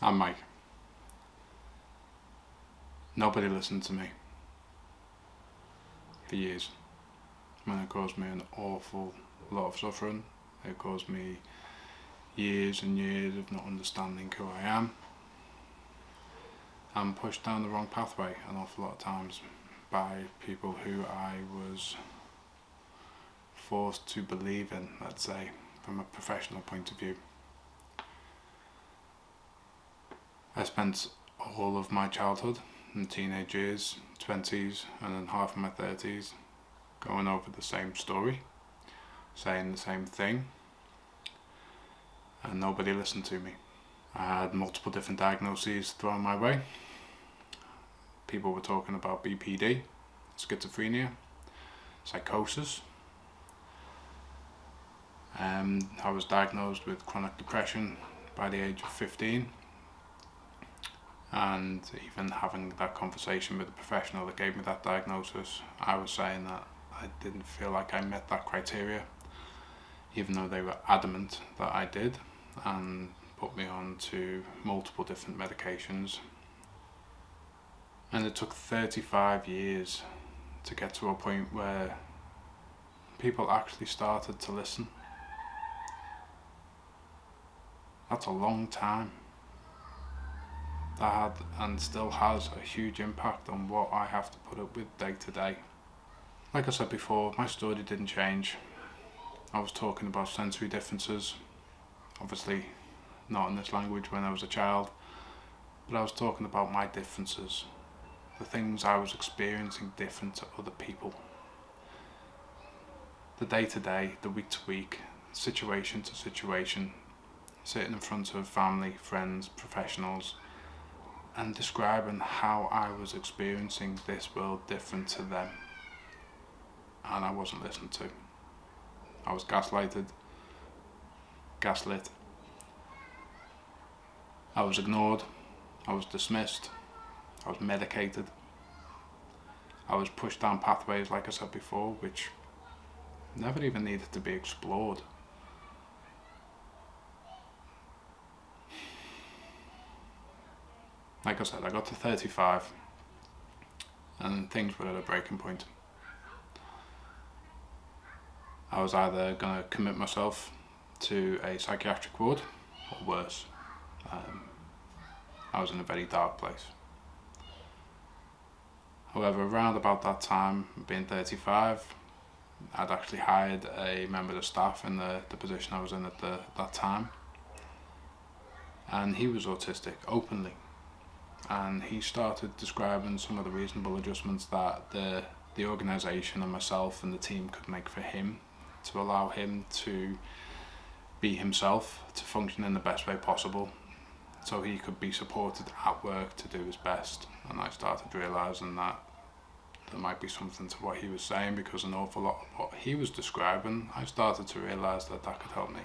I'm Mike. Nobody listened to me for years. And it caused me an awful lot of suffering. It caused me years and years of not understanding who I am. I'm pushed down the wrong pathway an awful lot of times by people who I was forced to believe in, let's say, from a professional point of view. I spent all of my childhood and teenage years, 20s and then half of my 30s going over the same story, saying the same thing, and nobody listened to me. I had multiple different diagnoses thrown my way. People were talking about BPD, schizophrenia, psychosis. I was diagnosed with chronic depression by the age of 15. And even having that conversation with the professional that gave me that diagnosis, I was saying that I didn't feel like I met that criteria, even though they were adamant that I did, and put me on to multiple different medications. And it took 35 years to get to a point where people actually started to listen. That's a long time. That had and still has a huge impact on what I have to put up with day to day. Like I said before, my story didn't change. I was talking about sensory differences, obviously not in this language when I was a child, but I was talking about my differences, the things I was experiencing different to other people. The day to day, the week to week, situation to situation, sitting in front of family, friends, professionals, and describing how I was experiencing this world different to them. And I wasn't listened to. I was gaslit. I was ignored. I was dismissed. I was medicated. I was pushed down pathways, like I said before, which never even needed to be explored. Like I said, I got to 35 and things were at a breaking point. I was either going to commit myself to a psychiatric ward or worse. I was in a very dark place. However, around about that time, being 35, I'd actually hired a member of the staff in the position I was in at that time. And he was autistic, openly. And he started describing some of the reasonable adjustments that the organisation and myself and the team could make for him to allow him to be himself, to function in the best way possible, so he could be supported at work to do his best. And I started realising that there might be something to what he was saying, because an awful lot of what he was describing, I started to realise that could help me.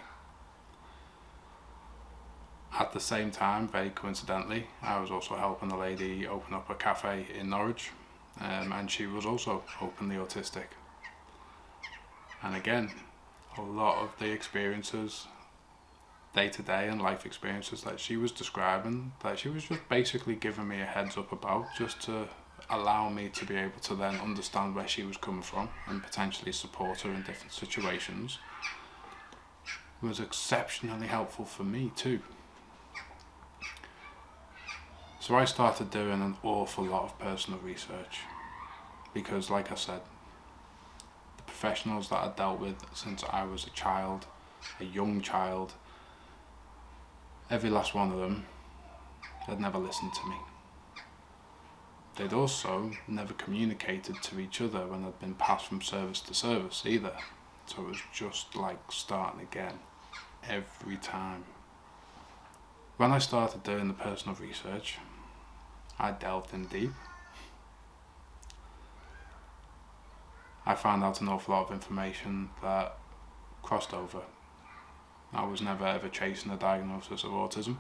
At the same time, very coincidentally, I was also helping a lady open up a cafe in Norwich, and she was also openly autistic. And again, a lot of the experiences, day to day and life experiences that she was describing, that she was just basically giving me a heads up about, just to allow me to be able to then understand where she was coming from and potentially support her in different situations, was exceptionally helpful for me too. So I started doing an awful lot of personal research, because like I said, the professionals that I dealt with since I was a child, a young child, every last one of them had never listened to me. They'd also never communicated to each other when I'd been passed from service to service either. So it was just like starting again every time. When I started doing the personal research, I delved in deep. I found out an awful lot of information that crossed over. I was never ever chasing a diagnosis of autism.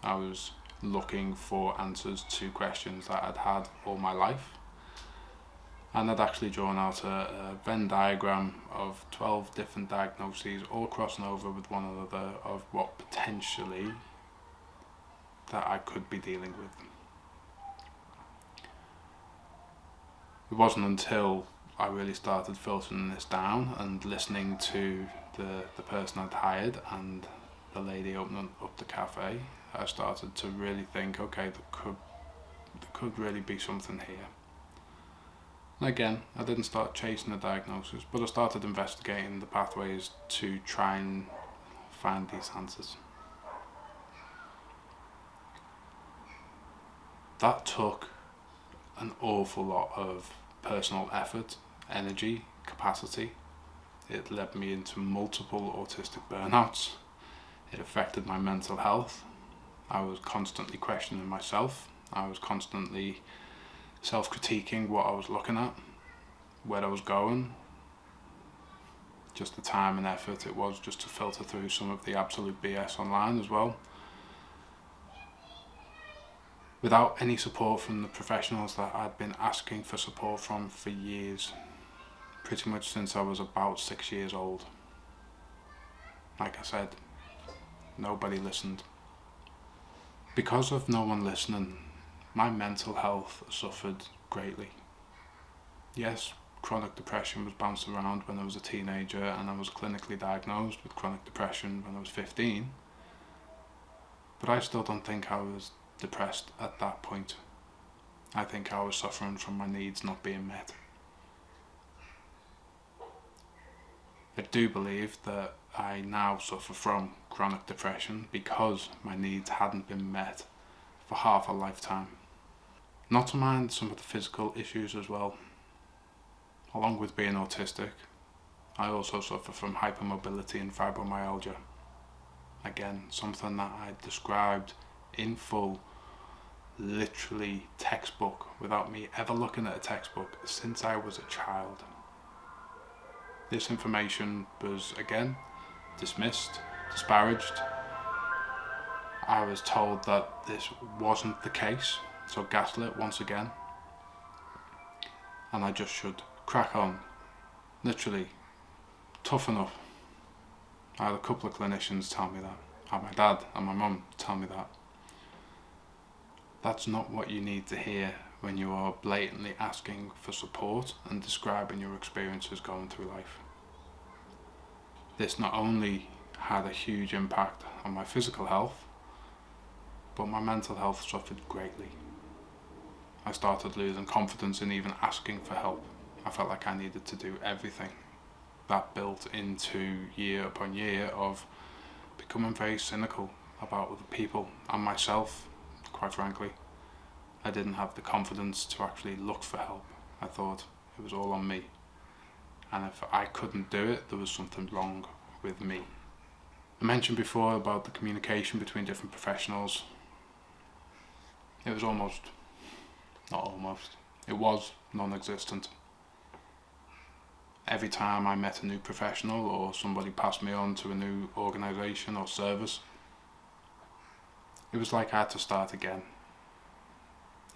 I was looking for answers to questions that I'd had all my life. And I'd actually drawn out a Venn diagram of 12 different diagnoses, all crossing over with one another, of what potentially that I could be dealing with. It wasn't until I really started filtering this down and listening to the person I'd hired and the lady opening up the cafe, I started to really think, okay, there could really be something here. And again, I didn't start chasing the diagnosis, but I started investigating the pathways to try and find these answers. That took an awful lot of personal effort, energy, capacity. It led me into multiple autistic burnouts. It affected my mental health. I was constantly questioning myself. I was constantly self-critiquing what I was looking at, where I was going, just the time and effort it was just to filter through some of the absolute BS online as well. Without any support from the professionals that I'd been asking for support from for years, pretty much since I was about 6 years old. Like I said, nobody listened. Because of no one listening, my mental health suffered greatly. Yes, chronic depression was bounced around when I was a teenager, and I was clinically diagnosed with chronic depression when I was 15, but I still don't think I was depressed at that point. I think I was suffering from my needs not being met. I do believe that I now suffer from chronic depression because my needs hadn't been met for half a lifetime. Not to mind some of the physical issues as well. Along with being autistic, I also suffer from hypermobility and fibromyalgia. Again, something that I described in full, literally textbook, without me ever looking at a textbook, since I was a child. This information was again dismissed, disparaged. I was told that this wasn't the case, so gaslit once again, and I just should crack on, literally toughen up. I had a couple of clinicians tell me that. I had my dad and my mum tell me that. That's not what you need to hear when you are blatantly asking for support and describing your experiences going through life. This not only had a huge impact on my physical health, but my mental health suffered greatly. I started losing confidence in even asking for help. I felt like I needed to do everything. That built into year upon year of becoming very cynical about other people and myself, quite frankly. I didn't have the confidence to actually look for help. I thought it was all on me. And if I couldn't do it, there was something wrong with me. I mentioned before about the communication between different professionals. It was it was non-existent. Every time I met a new professional or somebody passed me on to a new organisation or service, it was like I had to start again.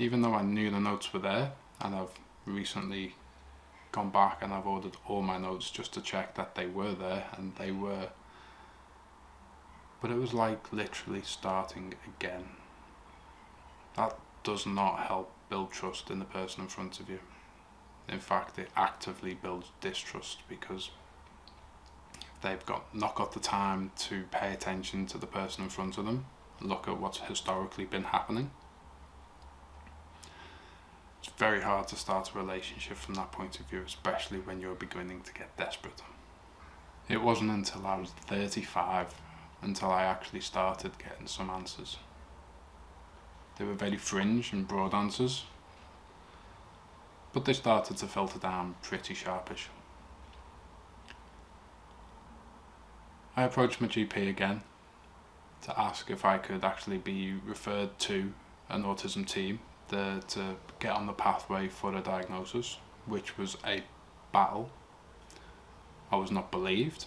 Even though I knew the notes were there, and I've recently gone back and I've ordered all my notes just to check that they were there, and they were. But it was like literally starting again. That does not help build trust in the person in front of you. In fact, it actively builds distrust, because they've not got the time to pay attention to the person in front of them and look at what's historically been happening. It's very hard to start a relationship from that point of view, especially when you're beginning to get desperate. It wasn't until I was 35 until I actually started getting some answers. They were very fringe and broad answers, but they started to filter down pretty sharpish. I approached my GP again to ask if I could actually be referred to an autism team to get on the pathway for a diagnosis, which was a battle. I was not believed.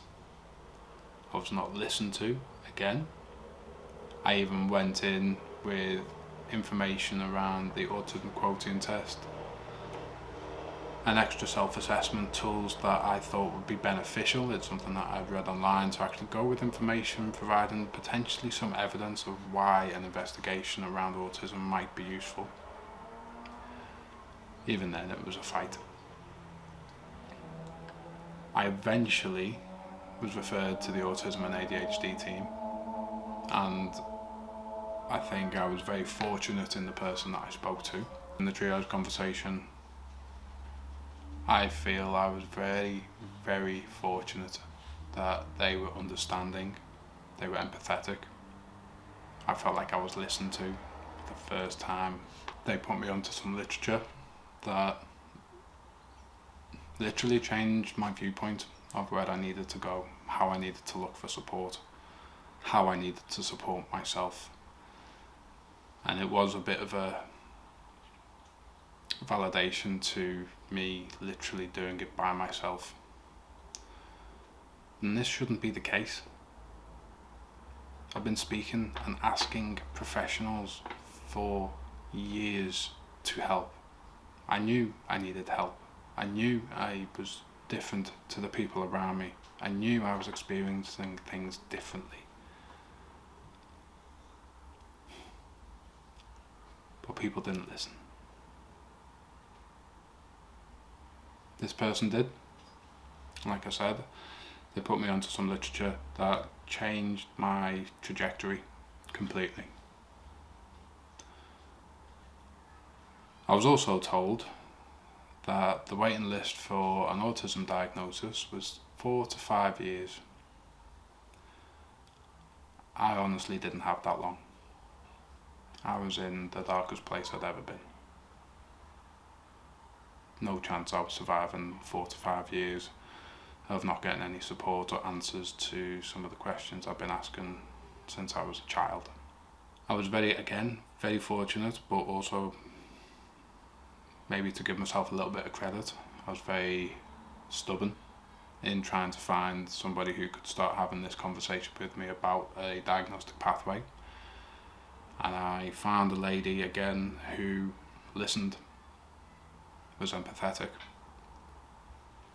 I was not listened to again. I even went in with information around the autism quotient test, and extra self-assessment tools that I thought would be beneficial. It's something that I've read online to actually go with information, providing potentially some evidence of why an investigation around autism might be useful. Even then, it was a fight. I eventually was referred to the autism and ADHD team, and I think I was very fortunate in the person that I spoke to. In the triage conversation, I feel I was very, very fortunate that they were understanding, they were empathetic. I felt like I was listened to for the first time. They put me onto some literature that literally changed my viewpoint of where I needed to go, how I needed to look for support, how I needed to support myself. And it was a bit of a validation to me literally doing it by myself. And this shouldn't be the case. I've been speaking and asking professionals for years to help. I knew I needed help. I knew I was different to the people around me. I knew I was experiencing things differently. But people didn't listen. This person did. Like I said, they put me onto some literature that changed my trajectory completely. I was also told that the waiting list for an autism diagnosis was 4 to 5 years. I honestly didn't have that long. I was in the darkest place I'd ever been. No chance I was surviving 4 to 5 years of not getting any support or answers to some of the questions I've been asking since I was a child. I was very fortunate, but also, maybe to give myself a little bit of credit, I was very stubborn in trying to find somebody who could start having this conversation with me about a diagnostic pathway. And I found a lady again who listened, was empathetic,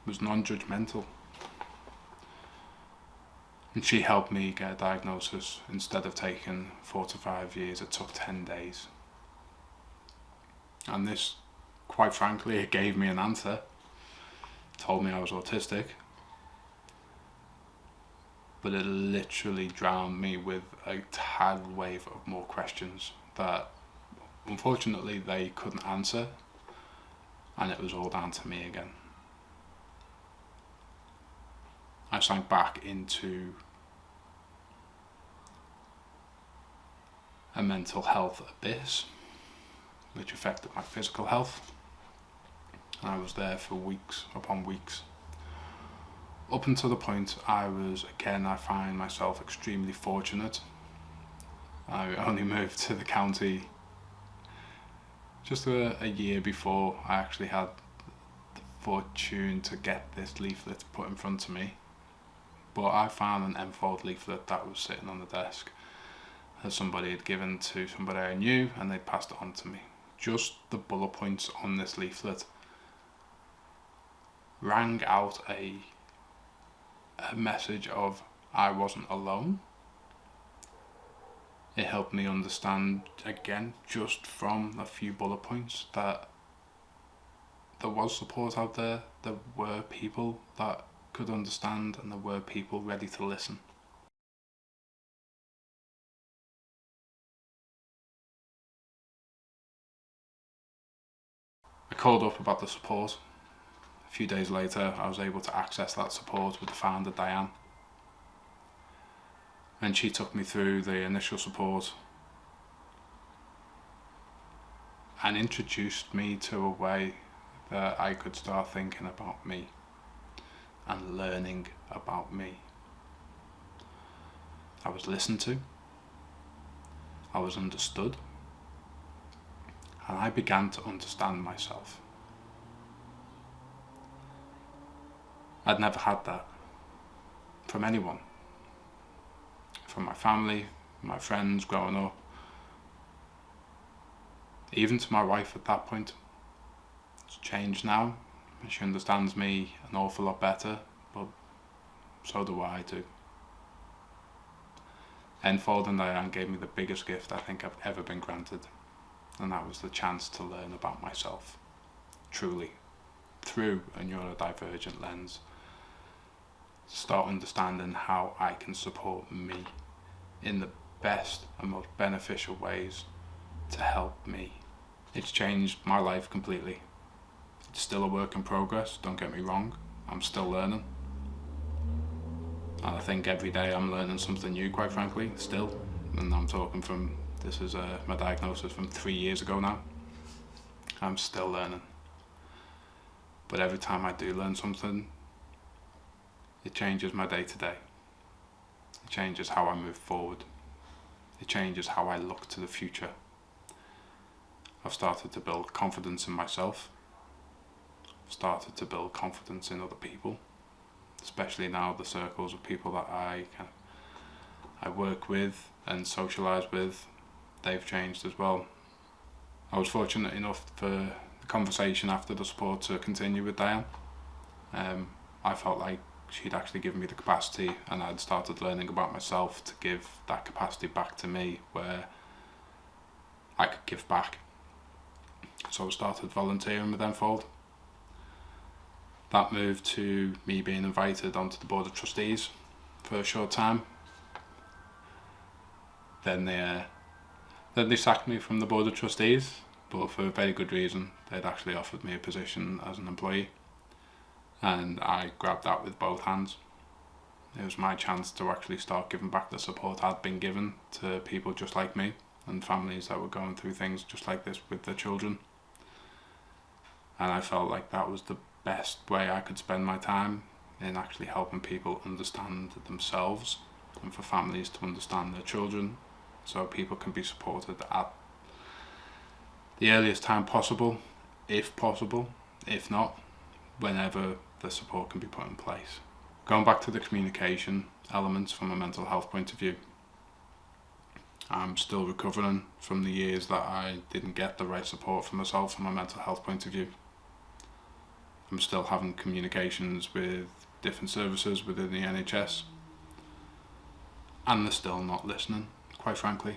was non-judgmental. And she helped me get a diagnosis. Instead of taking 4 to 5 years, it took 10 days. And this, quite frankly, it gave me an answer. Told me I was autistic. But it literally drowned me with a tidal wave of more questions that unfortunately they couldn't answer, and it was all down to me again. I sank back into a mental health abyss, which affected my physical health. And I was there for weeks upon weeks. Up until the point I find myself extremely fortunate. I only moved to the county just a year before I actually had the fortune to get this leaflet put in front of me. But I found an enfold leaflet that was sitting on the desk that somebody had given to somebody I knew, and they'd passed it on to me. Just the bullet points on this leaflet rang out a message of I wasn't alone. It helped me understand again, just from a few bullet points, that there was support out there. There were people that could understand, and there were people ready to listen. I called up about the support. A few days later, I was able to access that support with the founder, Diane. And she took me through the initial support and introduced me to a way that I could start thinking about me and learning about me. I was listened to, I was understood, and I began to understand myself. I'd never had that from anyone, from my family, my friends growing up, even to my wife at that point. It's changed now. She understands me an awful lot better, but so do I too. Enfold and Diane gave me the biggest gift I think I've ever been granted, and that was the chance to learn about myself, truly, through a neurodivergent lens. Start understanding how I can support me in the best and most beneficial ways to help me. It's changed my life completely. It's still a work in progress, don't get me wrong. I'm still learning. And I think every day I'm learning something new, quite frankly, still. And I'm talking from, this is my diagnosis from 3 years ago now. I'm still learning. But every time I do learn something, it changes my day to day. It changes how I move forward. It changes how I look to the future. I've started to build confidence in myself. I've started to build confidence in other people. Especially now the circles of people that I work with and socialise with, they've changed as well. I was fortunate enough for the conversation after the support to continue with Diane. I felt like she'd actually given me the capacity, and I'd started learning about myself to give that capacity back to me where I could give back. So I started volunteering with Enfold. That moved to me being invited onto the board of trustees for a short time. Then they sacked me from the board of trustees, but for a very good reason. They'd actually offered me a position as an employee, and I grabbed that with both hands. It was my chance to actually start giving back the support I'd been given to people just like me and families that were going through things just like this with their children. And I felt like that was the best way I could spend my time, in actually helping people understand themselves and for families to understand their children, so people can be supported at the earliest time possible, if possible. If not, whenever the support can be put in place. Going back to the communication elements from a mental health point of view, I'm still recovering from the years that I didn't get the right support for myself from a mental health point of view. I'm still having communications with different services within the NHS, and they're still not listening, quite frankly.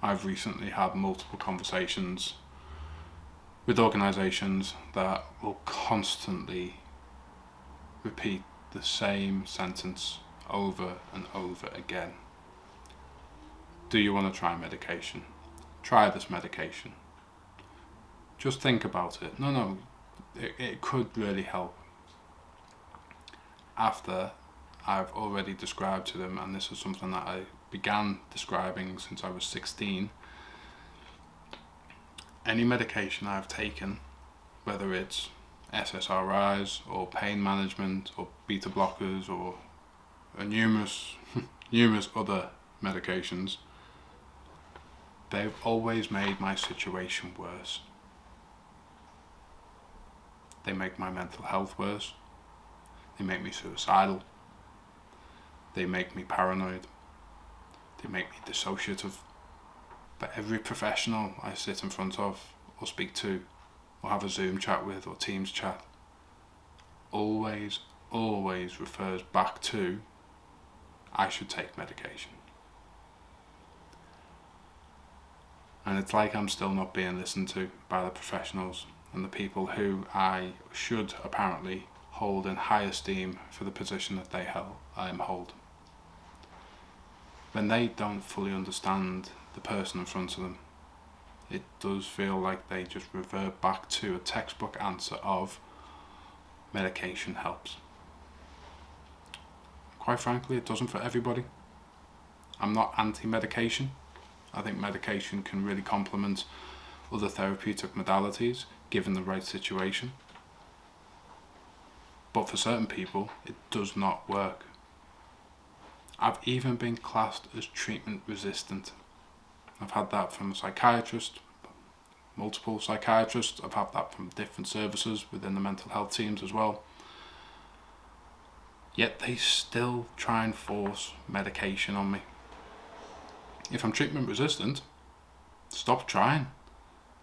I've recently had multiple conversations with organisations that will constantly repeat the same sentence over and over again. Do you want to try medication? Try this medication. Just think about it. No, it could really help. After I've already described to them, and this is something that I began describing since I was 16, any medication I've taken, whether it's SSRIs or pain management or beta blockers or numerous other medications, they've always made my situation worse. They make my mental health worse. They make me suicidal. They make me paranoid. They make me dissociative. But every professional I sit in front of or speak to or have a Zoom chat with or Teams chat always refers back to I should take medication. And it's like I'm still not being listened to by the professionals and the people who I should apparently hold in high esteem for the position that they hold. When they don't fully understand the person in front of them, it does feel like they just revert back to a textbook answer of medication helps. Quite frankly, it doesn't for everybody. I'm not anti-medication. I think medication can really complement other therapeutic modalities given the right situation. But for certain people, it does not work. I've even been classed as treatment resistant. I've had that from a psychiatrist, multiple psychiatrists. I've had that from different services within the mental health teams as well. Yet they still try and force medication on me. If I'm treatment resistant, stop trying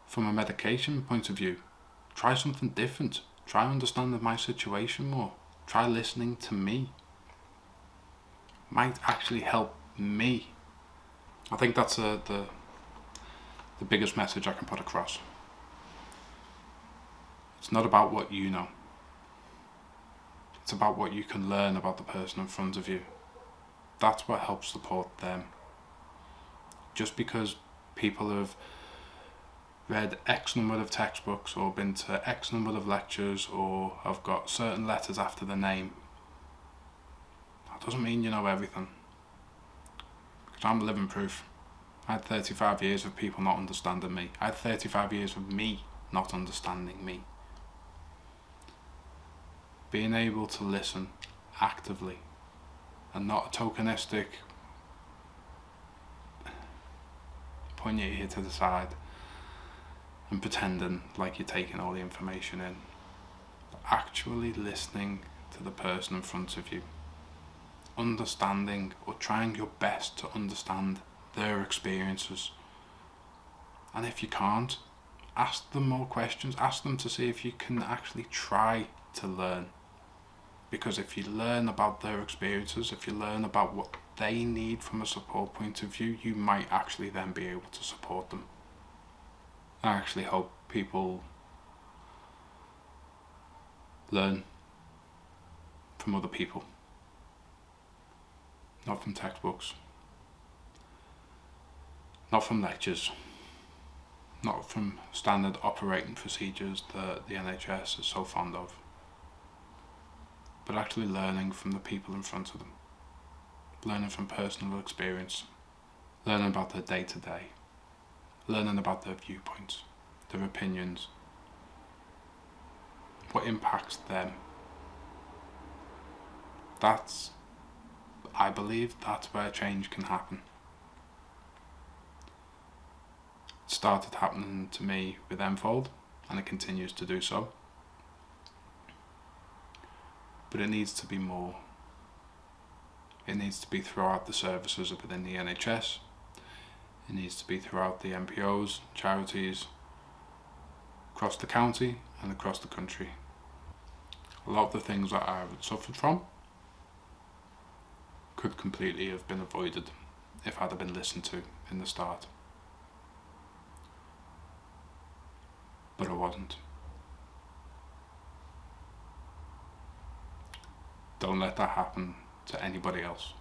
from a medication point of view. Try something different. Try understanding my situation more. Try listening to me. Might actually help me. I think that's the biggest message I can put across. It's not about what you know. It's about what you can learn about the person in front of you. That's what helps support them. Just because people have read X number of textbooks or been to X number of lectures or have got certain letters after the name, that doesn't mean you know everything. Because I'm living proof. I had 35 years of people not understanding me. I had 35 years of me not understanding me. Being able to listen actively and not tokenistic, putting your ear to the side and pretending like you're taking all the information in. Actually listening to the person in front of you. Understanding or trying your best to understand their experiences. And if you can't, ask them more questions. Ask them to see if you can actually try to learn. Because if you learn about their experiences, if you learn about what they need from a support point of view, you might actually then be able to support them. I actually hope people learn from other people, not from textbooks, not from lectures, not from standard operating procedures that the NHS is so fond of, but actually learning from the people in front of them, learning from personal experience, learning about their day-to-day, learning about their viewpoints, their opinions, what impacts them. I believe that's where change can happen. It started happening to me with Enfold, and it continues to do so. But it needs to be more. It needs to be throughout the services within the NHS. It needs to be throughout the NPOs, charities, across the county and across the country. A lot of the things that I suffered from could completely have been avoided if I'd have been listened to in the start. But I wasn't. Don't let that happen to anybody else.